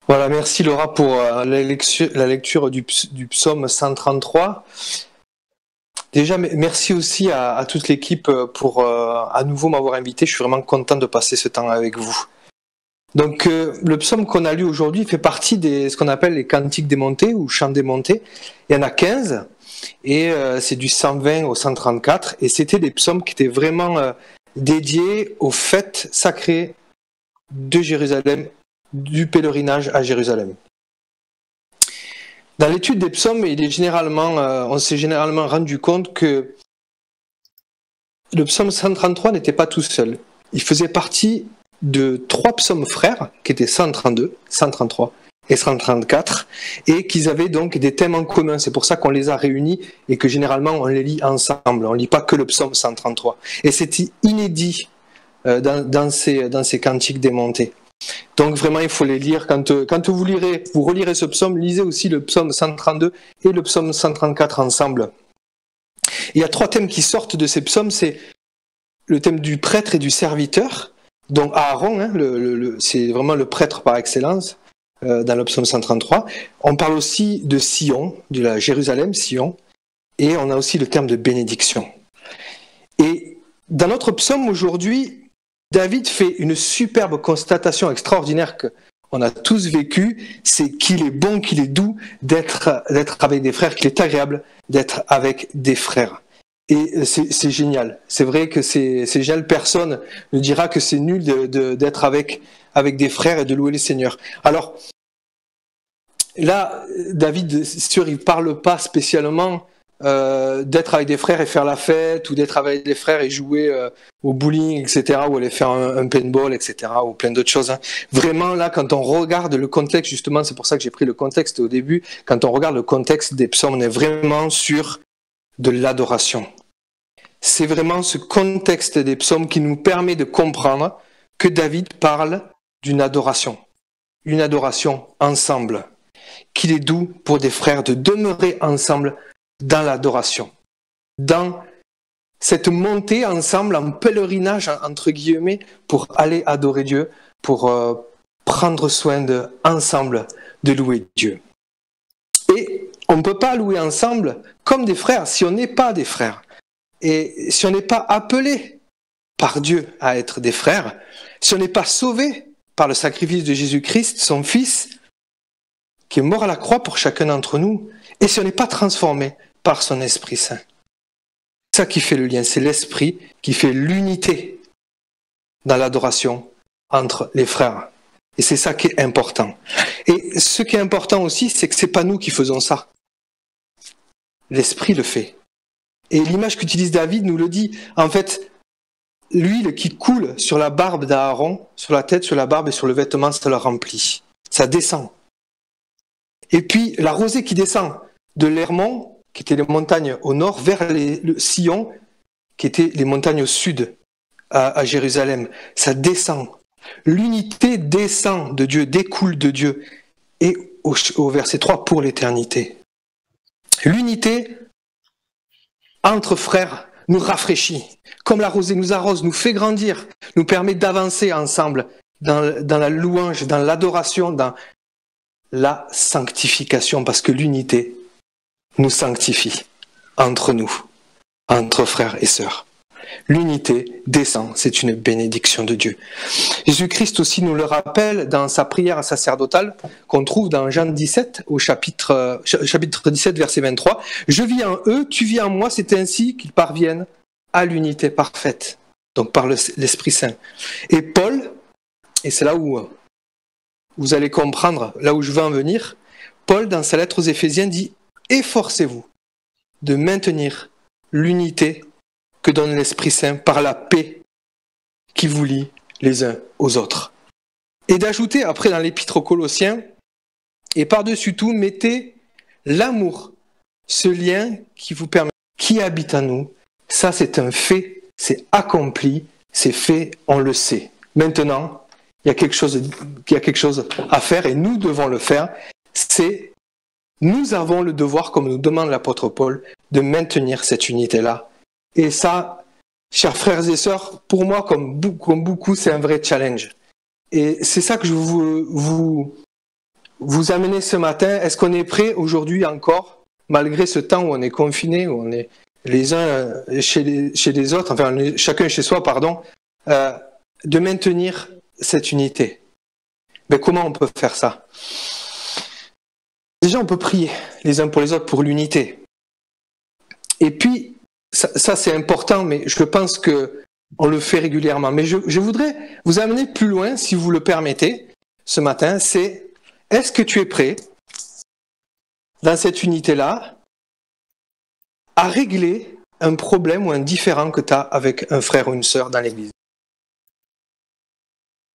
Voilà, merci Laura pour la lecture du psaume 133. Déjà, merci aussi à toute l'équipe pour à nouveau m'avoir invité. Je suis vraiment content de passer ce temps avec vous. Donc, le psaume qu'on a lu aujourd'hui fait partie de ce qu'on appelle les cantiques démontés ou chants démontés. Il y en a 15 et c'est du 120 au 134. Et c'était des psaumes qui étaient vraiment dédiés aux fêtes sacrées de Jérusalem, du pèlerinage à Jérusalem. Dans l'étude des psaumes, on s'est généralement rendu compte que le psaume 133 n'était pas tout seul. Il faisait partie de 3 psaumes frères, qui étaient 132, 133 et 134, et qu'ils avaient donc des thèmes en commun. C'est pour ça qu'on les a réunis et que généralement on les lit ensemble. On ne lit pas que le psaume 133. Et c'est inédit dans ces cantiques démontés. Donc vraiment, il faut les lire. Quand vous relirez ce psaume, lisez aussi le psaume 132 et le psaume 134 ensemble. Il y a 3 thèmes qui sortent de ces psaumes, c'est le thème du prêtre et du serviteur. Donc Aaron, c'est vraiment le prêtre par excellence dans le psaume 133. On parle aussi de Sion, de la Jérusalem, Sion, et on a aussi le terme de bénédiction. Et dans notre psaume aujourd'hui, David fait une superbe constatation extraordinaire qu'on a tous vécue, c'est qu'il est bon, qu'il est doux d'être avec des frères, qu'il est agréable d'être avec des frères. Et c'est génial. C'est vrai que c'est génial. Personne ne dira que c'est nul d'être avec des frères et de louer les seigneurs. Alors, là, David, c'est sûr, il ne parle pas spécialement d'être avec des frères et faire la fête, ou d'être avec des frères et jouer au bowling, etc., ou aller faire un paintball, etc., ou plein d'autres choses. Hein. Vraiment, là, quand on regarde le contexte, justement, c'est pour ça que j'ai pris le contexte au début, quand on regarde le contexte des psaumes, on est vraiment sur de l'adoration. C'est vraiment ce contexte des psaumes qui nous permet de comprendre que David parle d'une adoration. Une adoration ensemble. Qu'il est doux pour des frères de demeurer ensemble dans l'adoration. Dans cette montée ensemble en pèlerinage, entre guillemets, pour aller adorer Dieu, pour prendre soin ensemble de louer Dieu. Et on ne peut pas louer ensemble comme des frères si on n'est pas des frères. Et si on n'est pas appelé par Dieu à être des frères, si on n'est pas sauvé par le sacrifice de Jésus-Christ, son Fils, qui est mort à la croix pour chacun d'entre nous, et si on n'est pas transformé par son Esprit Saint. C'est ça qui fait le lien, c'est l'Esprit qui fait l'unité dans l'adoration entre les frères. Et c'est ça qui est important. Et ce qui est important aussi, c'est que ce n'est pas nous qui faisons ça. L'Esprit le fait. Et l'image qu'utilise David nous le dit. En fait, l'huile qui coule sur la barbe d'Aaron, sur la tête, sur la barbe et sur le vêtement, ça le remplit. Ça descend. Et puis la rosée qui descend de l'Hermon, qui étaient les montagnes au nord, vers le Sion, qui étaient les montagnes au sud, à Jérusalem. Ça descend. L'unité descend de Dieu, découle de Dieu. Et au verset 3, pour l'éternité. L'unité entre frères nous rafraîchit. Comme la rosée nous arrose, nous fait grandir, nous permet d'avancer ensemble dans la louange, dans l'adoration, dans la sanctification, parce que l'unité nous sanctifie entre nous, entre frères et sœurs. L'unité descend, c'est une bénédiction de Dieu. Jésus-Christ aussi nous le rappelle dans sa prière sacerdotale qu'on trouve dans Jean 17 au chapitre 17 verset 23. « Je vis en eux, tu vis en moi, c'est ainsi qu'ils parviennent à l'unité parfaite. » Donc par l'Esprit Saint. Et Paul, et c'est là où vous allez comprendre, là où je veux en venir, Paul dans sa lettre aux Éphésiens dit « Efforcez-vous de maintenir l'unité que donne l'Esprit Saint par la paix qui vous lie les uns aux autres. » Et d'ajouter après dans l'épître aux Colossiens, et par-dessus tout, mettez l'amour, ce lien qui vous permet, qui habite en nous. Ça, c'est un fait, c'est accompli, c'est fait, on le sait. Maintenant, il y a quelque chose à faire et nous devons le faire. Nous avons le devoir, comme nous demande l'apôtre Paul, de maintenir cette unité-là. Et ça, chers frères et sœurs, pour moi, comme beaucoup, c'est un vrai challenge. Et c'est ça que je veux vous vous amener ce matin. Est-ce qu'on est prêt aujourd'hui encore, malgré ce temps où on est confiné, où on est les uns chez les autres, enfin chacun chez soi, pardon, de maintenir cette unité? Mais comment on peut faire ça? Déjà, on peut prier les uns pour les autres pour l'unité. Et puis, ça c'est important, mais je pense qu'on le fait régulièrement. Mais je voudrais vous amener plus loin, si vous le permettez, ce matin, c'est: est-ce que tu es prêt, dans cette unité-là, à régler un problème ou un différend que tu as avec un frère ou une sœur dans l'église?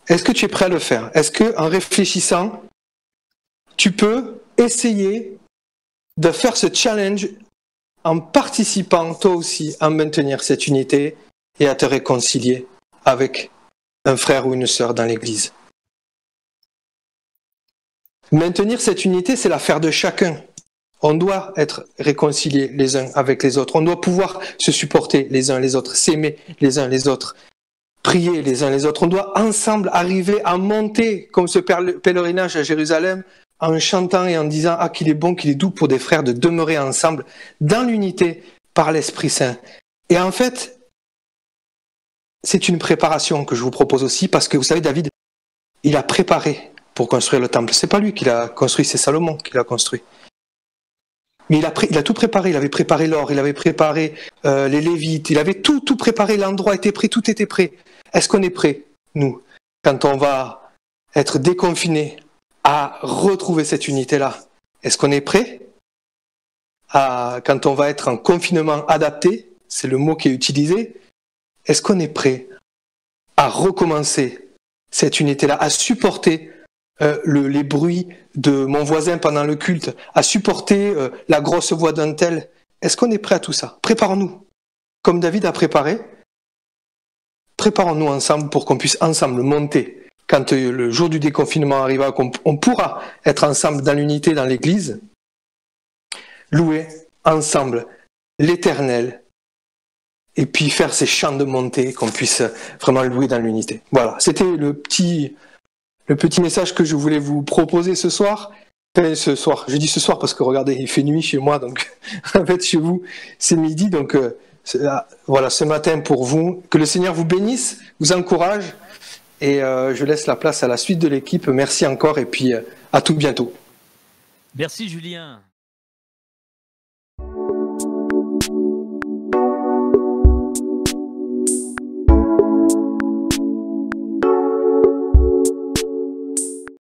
Est-ce que tu es prêt à le faire? Est-ce qu'en réfléchissant, tu peux essayer de faire ce challenge en participant toi aussi à maintenir cette unité et à te réconcilier avec un frère ou une sœur dans l'église? Maintenir cette unité, c'est l'affaire de chacun. On doit être réconciliés les uns avec les autres. On doit pouvoir se supporter les uns les autres, s'aimer les uns les autres, prier les uns les autres. On doit ensemble arriver à monter comme ce pèlerinage à Jérusalem en chantant et en disant: ah, qu'il est bon, qu'il est doux pour des frères de demeurer ensemble dans l'unité par l'Esprit Saint. Et en fait, c'est une préparation que je vous propose aussi, parce que vous savez, David, il a préparé pour construire le temple. C'est pas lui qui l'a construit, c'est Salomon qui l'a construit. Mais il a tout préparé. Il avait préparé l'or, il avait préparé les Lévites, il avait tout préparé. L'endroit était prêt, tout était prêt. Est-ce qu'on est prêt, nous, quand on va être déconfiné, à retrouver cette unité-là? Est-ce qu'on est prêt quand on va être en confinement adapté, c'est le mot qui est utilisé, est-ce qu'on est prêt à recommencer cette unité-là, à supporter les bruits de mon voisin pendant le culte, à supporter la grosse voix d'un tel? Est-ce qu'on est prêt à tout ça? Préparons-nous. Comme David a préparé, préparons-nous ensemble pour qu'on puisse ensemble monter. Quand le jour du déconfinement arrivera, qu'on pourra être ensemble dans l'unité dans l'église, louer ensemble l'Éternel, et puis faire ces chants de montée, qu'on puisse vraiment louer dans l'unité. Voilà, c'était le petit message que je voulais vous proposer ce soir. Enfin, ce soir, je dis ce soir parce que regardez, il fait nuit chez moi, donc en fait chez vous c'est midi, donc voilà, ce matin pour vous, que le Seigneur vous bénisse, vous encourage, et je laisse la place à la suite de l'équipe. Merci encore, et puis à tout bientôt. Merci Julien.